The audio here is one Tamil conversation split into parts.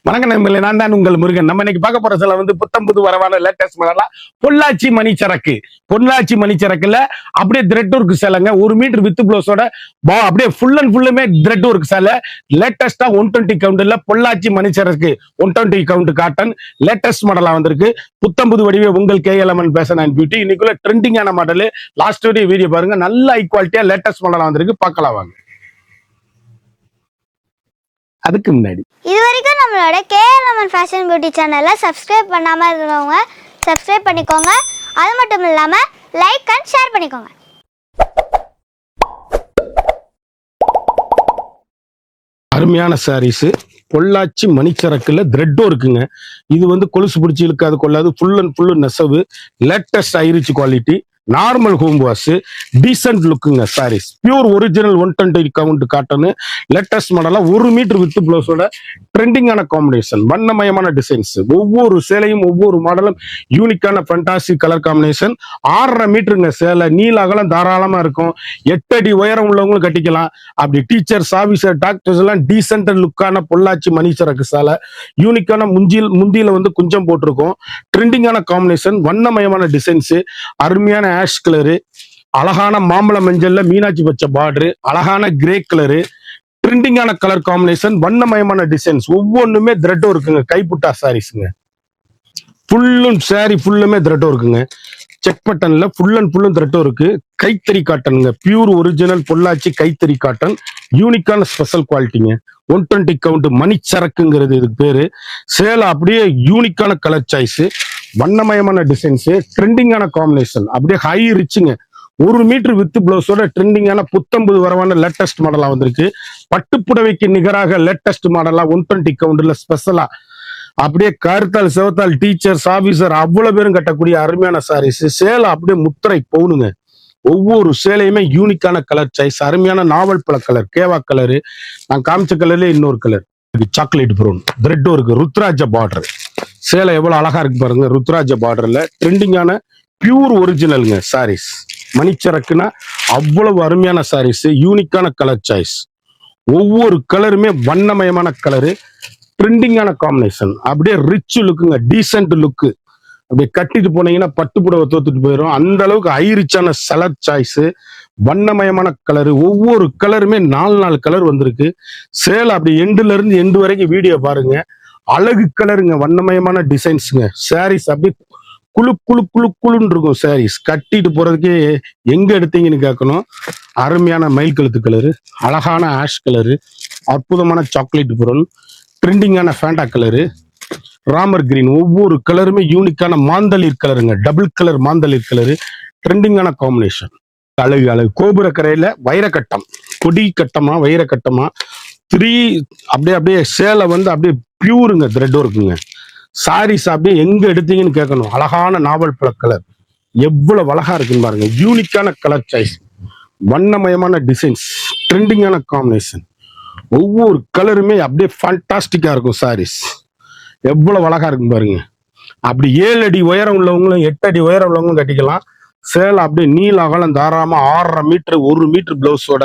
வணக்கம் நண்பர்களே, நான் தான் உங்கள் முருகன். நம்ம இன்னைக்கு பார்க்க போற சில புத்தம் புது வரவான லேட்டஸ்ட் மாடலாம் பொள்ளாச்சி மணிச்சரக்கு. பொள்ளாச்சி மணிச்சரக்குல அப்படியே த்ரெட் ஒர்க் சேலைங்க. 1 மீட்டர் வித் ப்ளவுஸோட அப்படியே ஃபுல் அண்ட் ஃபுல்லுமே த்ரெட் ஒர்க் சேலை. லேட்டஸ்டா 120 கவுண்ட்ல பொள்ளாச்சி மணிச்சரக்கு 120 கவுண்ட் காட்டன் லேட்டஸ்ட் மாடலா வந்திருக்கு. புத்தம் புது வடிவே உங்கள் KLMN ஃபேஷன் அண்ட் பியூட்டி. இன்னைக்குள்ள ட்ரெண்டிங்கான மாடல். லாஸ்ட் வீடியோ பாருங்க, நல்ல ஹை குவாலிட்டியா லேட்டஸ்ட் மாடலா வந்திருக்கு. பார்க்கலாம் வாங்க. அதுக்கு முன்னாடி இது வரைக்கும் நம்மளோட KLMN ஃபேஷன் பியூட்டி சேனலை சப்ஸ்கிரைப் பண்ணாமல் இருக்கிறவங்க சப்ஸ்கிரைப் பண்ணிக்கோங்க. அது மட்டும் இல்லாமல் லைக் அண்ட் ஷேர் பண்ணிக்கோங்க. அருமையான சாரீஸ் பொள்ளாச்சி மணிச்சரக்குல த்ரெட்டோ இருக்குங்க. இது கொலுசு பிடிச்சி இழுக்காது கொள்ளாது, ஃபுல் அண்ட் ஃபுல்லு நெசவு. Latest high rich quality, normal home wash, decent லுக்குங்க. Sarees pure original 120 count cotton latest மாடலா 1 மீட்டர் வித் பிளவுஸோட ட்ரெண்டிங்கான காம்பினேஷன், வண்ணமயமான டிசைன்ஸ். ஒவ்வொரு சேலையும் ஒவ்வொரு மாடலும் யூனிக்கான ஃபண்டாஸ்டிக் கலர் காம்பினேஷன். 6.5 மீட்டருங்க சேலை. நீல அகலம் தாராளமா இருக்கும். 8 அடி உயரம் உள்ளவங்களும் கட்டிக்கலாம். அப்படி டீச்சர்ஸ், ஆபீசர், டாக்டர்ஸ் எல்லாம் டீசென்ட் லுக்கான பொள்ளாச்சி மணிச்சரக்கு சேலை. யூனிக்கான முந்தியில குஞ்சம் போட்டிருக்கும். ட்ரெண்டிங்கான காம்பினேஷன், வண்ணமயமான டிசைன்ஸ், அருமையான ஆஷ் கலரு, அழகான மாம்பழ மஞ்சள்ல மீனாட்சி பச்சை பார்டரு, அழகான கிரே கலரு, ட்ரெண்டிங்கான கலர் காம்பினேஷன், வண்ணமயமான டிசைன்ஸ். ஒவ்வொன்றுமே த்ரெட்டோ இருக்குங்க. கைப்புட்டா சாரீஸ்ங்க. ஃபுல்லும் சாரி ஃபுல்லுமே த்ரெட்டோ இருக்குங்க. செக் பட்டன்ல ஃபுல் அண்ட் ஃபுல்லும் த்ரெட்டோ இருக்கு. கைத்தறி காட்டனுங்க. பியூர் ஒரிஜினல் பொள்ளாச்சி கைத்தறி காட்டன். யூனிக்கான ஸ்பெஷல் குவாலிட்டிங்க. 120 கவுண்ட் மணிச்சரக்குங்கிறது இதுக்கு பேரு. சேலை அப்படியே யூனிக்கான கலர் சாய்ஸ், வண்ணமயமான டிசைன்ஸ், ட்ரெண்டிங்கான காம்பினேஷன், அப்படியே ஹை ரிச்சுங்க. 1 மீட்டர் வித் பிளவுஸோட ட்ரெண்டிங்கான புத்தம்பது வரவான லேட்டஸ்ட் மாடலா வந்திருக்கு. பட்டுப்புடவைக்கு நிகராக லேட்டஸ்ட் மாடலா 120 கவுண்ட்ல ஸ்பெஷலா அப்படியே கருத்தால் சிவத்தால் டீச்சர்ஸ், ஆபீசர் அவ்வளவு பேரும் கட்டக்கூடிய அருமையான சாரீஸ். சேலை அப்படியே முத்திரை பவுனுங்க. ஒவ்வொரு சேலையுமே யூனிக்கான கலர் சாய்ஸ், அருமையான நாவல் பழ கலர், கேவா கலரு, நான் காமிச்ச கலர்ல இன்னொரு கலர் சாக்லேட் ப்ரௌன் த்ரெட்டோ இருக்கு. ருத்ராஜ பார்டர் சேலை எவ்வளவு அழகா இருக்கு பாருங்க. ருத்ராஜ பார்டர்ல ட்ரெண்டிங்கான பியூர் ஒரிஜினலுங்க சாரீஸ். மணிச்சரக்குனா அவ்வளவு அருமையான சாரீஸ், யூனிக்கான கலர் சாய்ஸ். ஒவ்வொரு கலருமே வண்ணமயமான கலரு, ட்ரெண்டிங்கான காம்பினேஷன், அப்படியே ரிச் லுக்குங்க, டீசென்ட் லுக்கு. அப்படியே கட்டிட்டு போனீங்கன்னா பட்டு புடவை தோத்துட்டு போயிடும். அந்த அளவுக்கு ஹை ரிச்சான செலர் சாய்ஸ், வண்ணமயமான கலரு. ஒவ்வொரு கலருமே 4 கலர் வந்திருக்கு. சேலை அப்படி எண்டுல இருந்து எண்டு வரைக்கும் வீடியோ பாருங்க. அழகு கலருங்க, வண்ணமயமான டிசைன்ஸுங்க. சாரீஸ் அப்படியே குழு குழு குழு குழுன்னு இருக்கும். சாரீஸ் கட்டிட்டு போறதுக்கே எங்க எடுத்தீங்கன்னு கேட்கணும். அருமையான மயில் கழுத்து கலரு, அழகான ஆஷ் கலரு, அற்புதமான சாக்லேட் ப்ரௌன், ட்ரெண்டிங்கான ஃபேண்டா கலரு, ராமர் கிரீன். ஒவ்வொரு கலருமே யூனிக்கான மாந்தளிர் கலருங்க. டபுள் கலர் மாந்தளிர் கலரு, ட்ரெண்டிங்கான காம்பினேஷன். அழகு அழகு. கோபுர கரையில வைரக்கட்டம், கொடி கட்டமா வைரக்கட்டமா 3 அப்படியே சேலை அப்படியே பியூருங்க, த்ரெட்டோ இருக்குங்க. சாரீஸ் அப்படியே எங்க எடுத்தீங்கன்னு கேட்கணும். அழகான நாவல் பழ கலர் எவ்வளவு அழகா இருக்குன்னு பாருங்க. யூனிக்கான கலர் சாய்ஸ், வண்ணமயமான டிசைன்ஸ், ட்ரெண்டிங்கான காம்பினேஷன். ஒவ்வொரு கலருமே அப்படியே ஃபண்டாஸ்டிக்கா இருக்கும். சாரீஸ் எவ்வளவு அழகா இருக்கும் பாருங்க. அப்படி 7 அடி உயரம் உள்ளவங்களும் 8 அடி உயரம் உள்ளவங்களும் கட்டிக்கலாம். சேலை அப்படியே நீல அகலம் தாராளமா 6.5 மீட்டர் 1 மீட்டர் பிளவுஸோட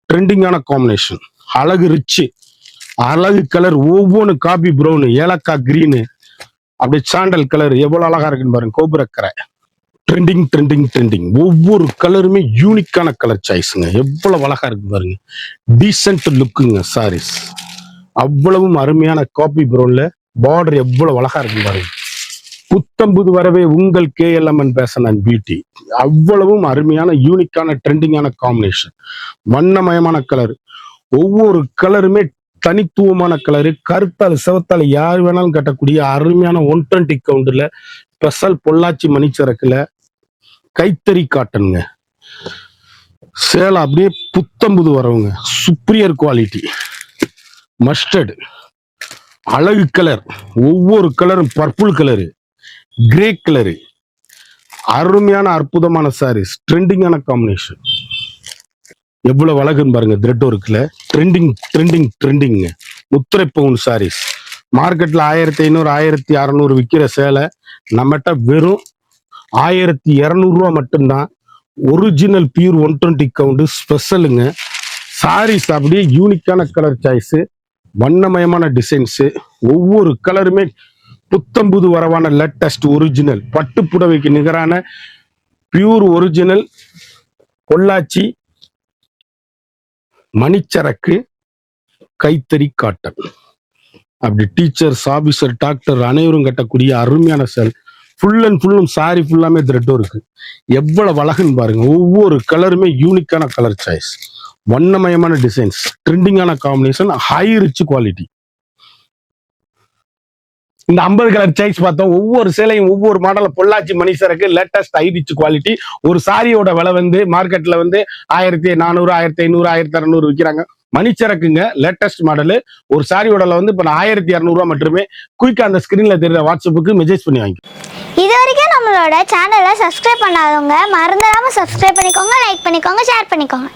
ட்ரெண்டிங்கான காம்பினேஷன். அழகு ரிச்சு, அழகு கலர். ஒவ்வொன்று காபி ப்ரௌனு, ஏலக்காய் கிரீனு, அப்படியே சாண்டல் கலர் எவ்வளவு அழகா இருக்குன்னு பாருங்க. கோபுரக்கரை ட்ரெண்டிங் ட்ரெண்டிங் ட்ரெண்டிங். ஒவ்வொரு கலருமே யூனிக்கான கலர் சாய்ஸுங்க. எவ்வளவு அழகா இருக்கு பாருங்க. டீசென்ட் லுக்குங்க சாரீஸ். அவ்வளவும் அருமையான காபி ப்ரௌன்ல பார்டர் எவ்வளவு அழகா இருக்கு பாருங்க. புத்தம்புது வரவே உங்கள் KLMN ஃபேஷன் அண்ட் பியூட்டி. அவ்வளவும் அருமையான யூனிக்கான ட்ரெண்டிங்கான காம்பினேஷன், வண்ணமயமான கலர். ஒவ்வொரு கலருமே தனித்துவமான கலரு. கருத்தால் சிவத்தால் யார் வேணாலும் கட்டக்கூடிய அருமையான 120 கவுண்ட்ல ஸ்பெஷல் பொள்ளாச்சி மணிச்சரக்குல கைத்தறி காட்டனுங்க. சேலை அப்படியே புத்தம்புது வரவுங்க. சுப்ரியர் குவாலிட்டி, மஸ்டர்டு, அழகு கலர். ஒவ்வொரு கலரும் பர்பிள் கலரு, கிரே கலரு, அருமையான அற்புதமான சாரீஸ், ட்ரெண்டிங்கான காம்பினேஷன். எவ்வளவு அழகுன்னு பாருங்க. த்ரெட்டோ இருக்குல்ல, ட்ரெண்டிங் ட்ரெண்டிங் ட்ரெண்டிங்க. முத்திரை பவுன் சாரீஸ். மார்க்கெட்ல 1500 1600 விற்கிற சேலை நம்மகிட்ட வெறும் 1200 ரூபா மட்டும்தான். ஒரிஜினல் பியூர் 120 கவுண்ட் ஸ்பெஷலுங்க. சாரீஸ் அப்படியே யூனிக்கான கலர் சாய்ஸ், வண்ணமயமான டிசைன்ஸு, ஒவ்வொரு கலருமே புத்தம்புது வரவான லேட்டஸ்ட் ஒரிஜினல் பட்டு புடவைக்கு நிகரான பியூர் ஒரிஜினல் பொள்ளாச்சி மணிச்சரக்கு கைத்தறி காட்டன். அப்படி டீச்சர்ஸ், ஆபீசர், டாக்டர் அனைவரும் கட்டக்கூடிய அருமையான சேல். ஃபுல் அண்ட் ஃபுல்லும் சாரி ஃபுல்லாமே த்ரெட்டும் இருக்கு. எவ்வளவு அழகுன்னு பாருங்க. ஒவ்வொரு கலருமே யூனிக்கான கலர் சாய்ஸ், வண்ணமயமான டிசைன்ஸ், ட்ரெண்டிங்கான காம்பினேஷன், ஹை ரிச் குவாலிட்டி. இந்த 50 கலர் சாய்ஸ் பார்த்தோம். ஒவ்வொரு சேலையும் ஒவ்வொரு மாடல பொள்ளாச்சி மணிசரக்கு லேட்டஸ்ட் ஹை ரிச் குவாலிட்டி. ஒரு சாரியோட விலை வந்து மார்க்கெட்ல வந்து 1400, 1500, 1600 விற்கிறாங்க. மணிச்சரக்குங்க லேட்டஸ்ட் மாடலு. ஒரு சாரியோட வந்து இப்போ 1200 மட்டுமே. குயிக்கா அந்த ஸ்கிரீன்ல தெரியுற வாட்ஸ்அப்புக்கு மெசேஜ் பண்ணி வாங்கி. இது வரைக்கும் நம்மளோட சேனலை சப்ஸ்கிரைப் பண்ணாதவங்க மறந்துடாம சப்ஸ்கிரைப் பண்ணிக்கோங்க, லைக் பண்ணிக்கோங்க, ஷேர் பண்ணிக்கோங்க.